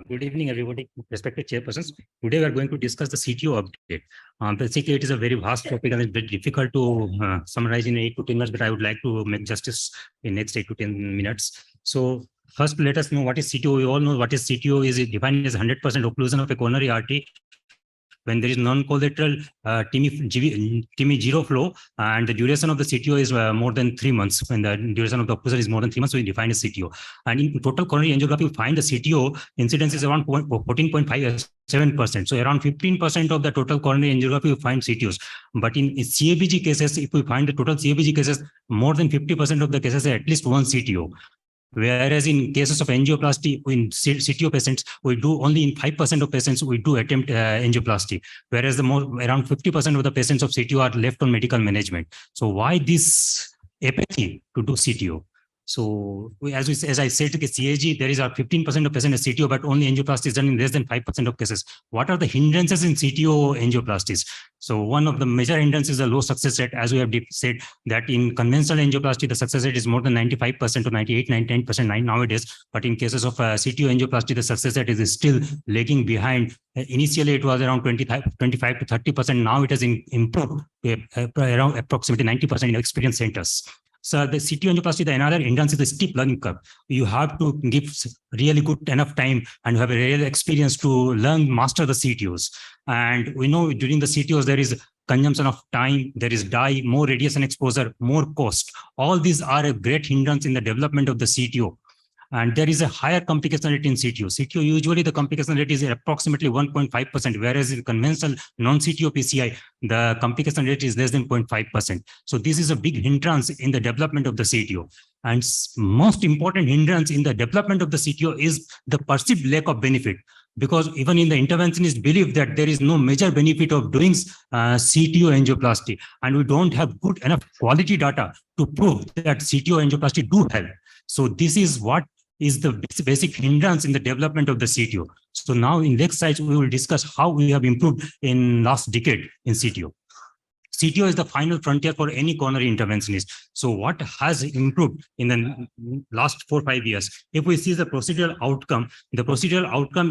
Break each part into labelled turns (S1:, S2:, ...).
S1: Good evening, everybody, respected chairpersons. Today, we are going to discuss the CTO update. Basically, it is a very vast topic and it's very difficult to summarize in 8 to 10 minutes, but I would like to make justice in next 8 to 10 minutes. So first, let us know what is CTO. We all know what is CTO is defined as 100% occlusion of a coronary artery when there is non-collateral TIMI zero flow, and the duration of the CTO is more than 3 months. When the duration of the occlusion is more than 3 months, so we define as CTO. And in total coronary angiography, we find the CTO incidence is around 14.57%. So around 15% of the total coronary angiography, we find CTOs. But in CABG cases, if we find the total CABG cases, more than 50% of the cases are at least one CTO. Whereas in cases of angioplasty, in CTO patients, we do only in 5% of patients, we do attempt angioplasty. Whereas around 50% of the patients of CTO are left on medical management. So why this apathy to do CTO? So as I said, CAG, there is a 15% of patients CTO, but only angioplasty is done in less than 5% of cases. What are the hindrances in CTO angioplasties? So one of the major hindrances is the low success rate. As we have said, that in conventional angioplasty, the success rate is more than 95% to 98, 99% nowadays. But in cases of CTO angioplasty, the success rate is still lagging behind. Initially, it was around 25 to 30%. Now it has improved around approximately 90% in experienced centers. So the CTO angioplasty, the another hindrance is the steep learning curve. You have to give really good enough time and have a real experience to learn, master the CTOs. And we know during the CTOs, there is consumption of time, there is dye, more radiation exposure, more cost. All these are a great hindrance in the development of the CTO. And there is a higher complication rate in CTO. CTO, usually the complication rate is approximately 1.5%, whereas in conventional non-CTO PCI, the complication rate is less than 0.5%. So this is a big hindrance in the development of the CTO. And most important hindrance in the development of the CTO is the perceived lack of benefit. Because even in the interventionist belief that there is no major benefit of doing CTO angioplasty, and we don't have good enough quality data to prove that CTO angioplasty do help. So this is what is the basic hindrance in the development of the CTO. So now in next slides, we will discuss how we have improved in last decade in CTO. CTO is the final frontier for any coronary interventionist. So what has improved in the last 4 or 5 years? If we see the procedural outcome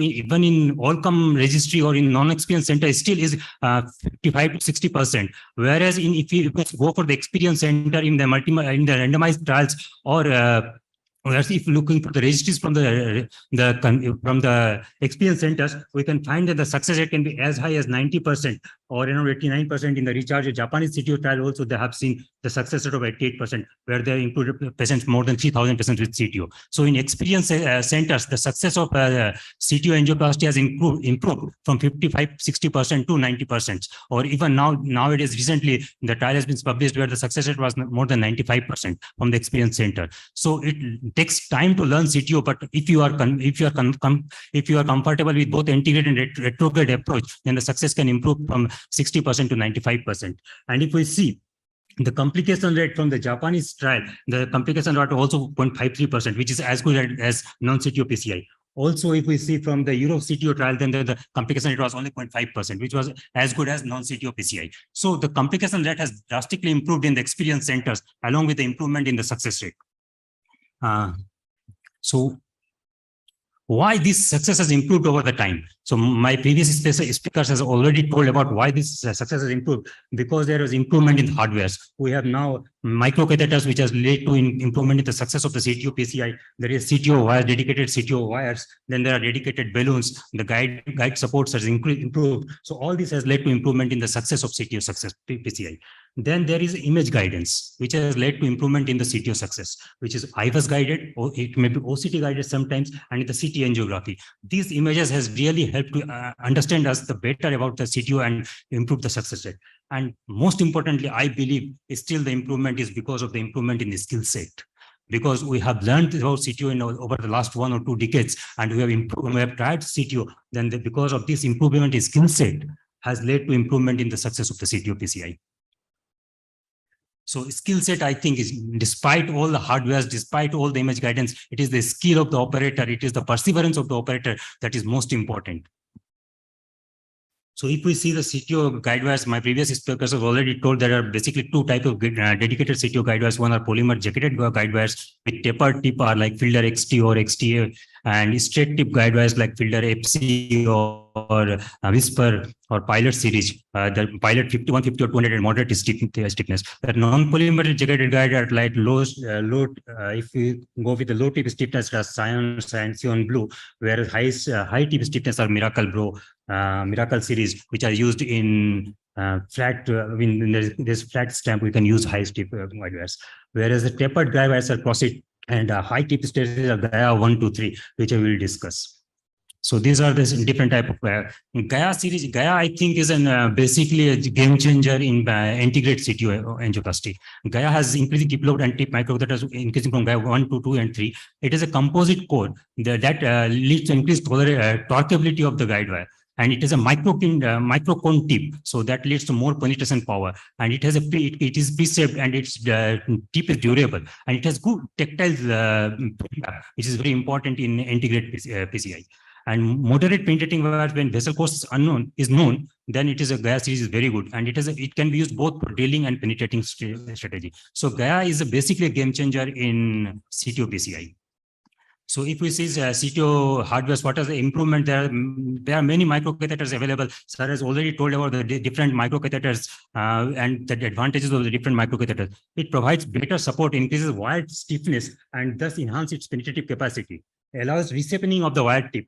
S1: even in all-come registry or in non-experienced center still is 55 to 60%. Whereas if you go for the experienced center in the randomized trials or if looking for the registries from the experienced centers, we can find that the success rate can be as high as 90% or 89% in the recharge Japanese CTO trial. Also, they have seen the success rate of 88%, where they included patients more than 3,000 patients with CTO. So in experienced centers, the success of CTO angioplasty has improved from 55-60% to 90%. Or even nowadays, recently, the trial has been published where the success rate was more than 95% from the experienced center. So it takes time to learn CTO, but if you are comfortable with both integrated and retrograde approach, then the success can improve from 60% to 95%. And if we see the complication rate from the Japanese trial, the complication rate also 0.53%, which is as good as non-CTO PCI. Also, if we see from the Europe CTO trial, then the complication rate was only 0.5%, which was as good as non-CTO PCI. So the complication rate has drastically improved in the experienced centers, along with the improvement in the success rate. So why this success has improved over the time? So my previous speakers has already told about why this success has improved, because there is improvement in hardwares. We have now microcatheters, which has led to improvement in the success of the CTO PCI. There is CTO wires, dedicated CTO wires. Then there are dedicated balloons. The guide supports has improved. So all this has led to improvement in the success of CTO PCI. Then there is image guidance, which has led to improvement in the CTO success, which is IVUS guided, or it may be OCT guided sometimes, and in the CT angiography. These images has really helped to understand us the better about the CTO and improve the success rate. And most importantly, I believe still the improvement is because of the improvement in the skill set. Because we have learned about CTO over the last 1 or 2 decades, and we have tried CTO, then because of this improvement in skill set has led to improvement in the success of the CTO PCI. So skill set, I think, is despite all the hardware, despite all the image guidance, it is the skill of the operator, it is the perseverance of the operator that is most important. So if we see the CTO guide wires, my previous speakers have already told there are basically two types of dedicated CTO guide wires. One are polymer jacketed guide wires with tapered tip are like Fielder XT or XTA, and straight tip guide wires like Fielder FC or Whisper or Pilot series. The Pilot 50, 150 or 200 and moderate stiffness. The non-polymer jacketed guide are like if we go with the low tip stiffness as Cyan Blue, whereas high tip stiffness are Miracle series, which are used in flat. When there's flat stamp, we can use high tip guide wires. Whereas the tapered guide wires are Proceed and high tip stages are Gaia 1, 2, 3, which I will discuss. So these are the different type of Gaia series. Gaia, I think, is basically a game changer in integrate CTO angioplasty. Gaia has increasing tip load and tip microcatheters increasing from Gaia 1 to 2 and 3. It is a composite core that leads to increased torqueability of the guide wire. And it is a microcone tip, so that leads to more penetration power. And it has it is pre-shaped and its tip is durable, and it has good tactile feedback, which is very important in integrate PCI. And moderate penetrating wire, when vessel course is known, then it is a Gaia series is very good, and it can be used both for drilling and penetrating strategy. So Gaia is basically a game changer in CTO PCI. So if we see CTO hardware, what is the improvement? There are many microcatheters available. Sir has already told about the different microcatheters and the advantages of the different microcatheters. It provides better support, increases wire stiffness, and thus enhances its penetrative capacity, allows reshapening of the wire tip,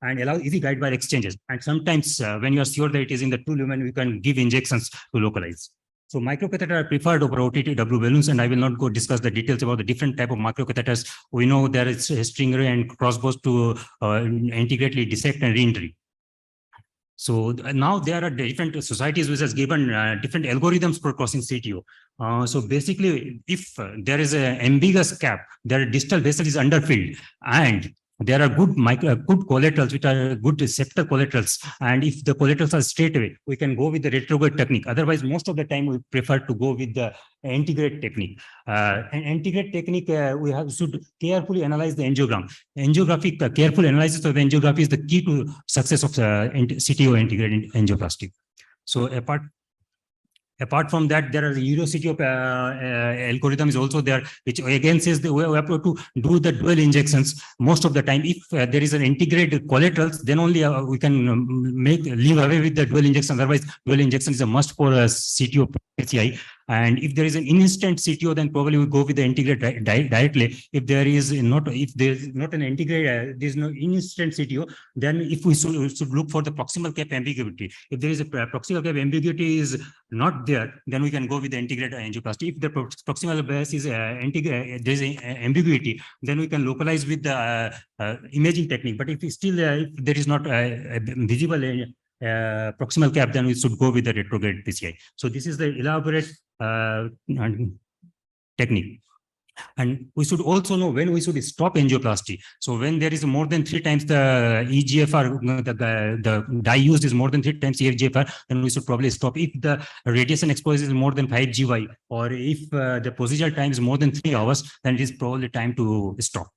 S1: and allows easy guide wire exchanges. And sometimes when you are sure that it is in the 2 lumen, you can give injections to localize. So microcatheter are preferred over OTTW balloons, and I will not go discuss the details about the different type of microcatheters. We know there is stringray and crossbows to integrate, dissect, and re-entry. So now there are different societies which has given different algorithms for crossing CTO. So basically, if there is an ambiguous cap, their distal vessel is underfilled, and there are good collaterals, which are good septal collaterals. And if the collaterals are straight away, we can go with the retrograde technique. Otherwise, most of the time we prefer to go with the integrate technique. And integrate technique, we should carefully analyze the angiogram. Angiographic, careful analysis of the angiography is the key to success of CTO integrated angioplasty. So apart from that, there are the EuroCTO algorithm is also there, which again says that we have to do the dual injections most of the time. If there is an integrated collaterals, then only we can leave away with the dual injection. Otherwise, dual injection is a must for a CTO PCI. And if there is an instant CTO, then probably we go with the integrate directly. If there is not an integrate, there is no instant CTO, then if we should look for the proximal cap ambiguity. If there is a proximal cap ambiguity is not there, then we can go with the integrated angioplasty. If the proximal bias is there is ambiguity, then we can localize with the imaging technique. But if there is not visible proximal cap, then we should go with the retrograde PCI. So this is the elaborate technique. And we should also know when we should stop angioplasty. So when there is more than 3 times the EGFR, the dye used is more than 3 times EGFR, then we should probably stop. If the radiation exposure is more than 5 GY, or if the procedural time is more than 3 hours, then it is probably time to stop.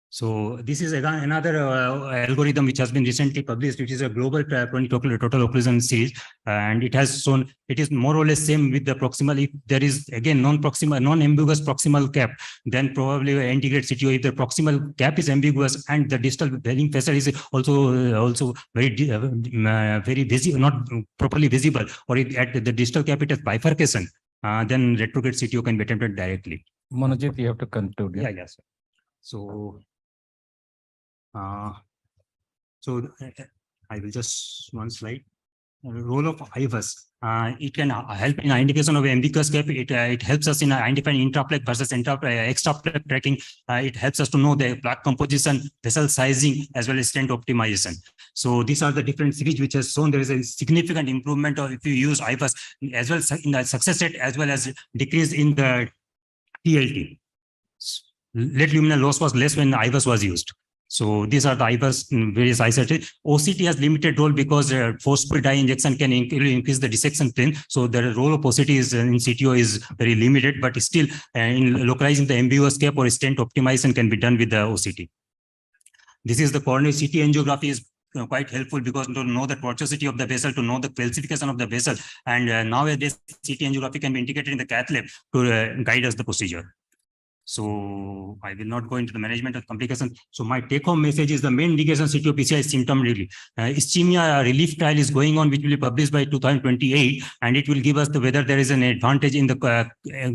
S1: So this is another algorithm which has been recently published, which is a global Chronic Total Occlusion series, and it has shown it is more or less same with the proximal. If there is again non-ambiguous proximal cap, then probably integrate CTO. If the proximal cap is ambiguous and the distal bearing facial is also very visible, not properly visible, or if at the distal cap it has bifurcation, then retrograde CTO can be attempted directly.
S2: Manojit, you have to conclude.
S1: Yeah, yes. So. I will just one slide. Role of IVUS. It can help in identification of ambiguous cap. It helps us in identifying intraplaque versus extraplaque tracking. It helps us to know the plaque composition, vessel sizing, as well as stent optimization. So these are the different series which has shown there is a significant improvement of if you use IVUS, as well as in the success rate, as well as decrease in the TLT. Late luminal loss was less when IVUS was used. So these are the IVUS various ICT. OCT has limited role because forceful dye injection can increase the dissection plane. So the role of OCT is in CTO is very limited, but still in localizing the ambiguous cap or stent optimization can be done with the OCT. This is the coronary CT angiography is quite helpful because to know the tortuosity of the vessel, to know the calcification of the vessel. And nowadays, CT angiography can be integrated in the cath lab to guide us the procedure. So I will not go into the management of complications. So my take-home message is the main indication CTO-PCI is symptom relief. Ischemia relief trial is going on, which will be published by 2028, and it will give us the whether there is an advantage in the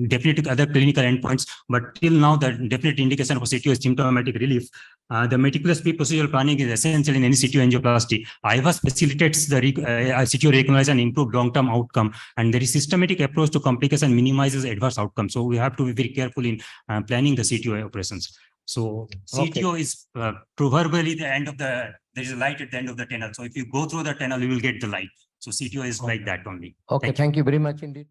S1: definite other clinical endpoints. But till now, the definite indication for CTO is symptomatic relief. The meticulous pre-procedural planning is essential in any CTO angioplasty. IVAS facilitates the CTO recognize and improve long-term outcome, and there is systematic approach to complication minimizes adverse outcome. So we have to be very careful in planning the CTO operations. So CTO is proverbially the end of there is a light at the end of the tunnel. So if you go through the tunnel, you will get the light. So CTO is like that only.
S3: Okay, thank you very much indeed.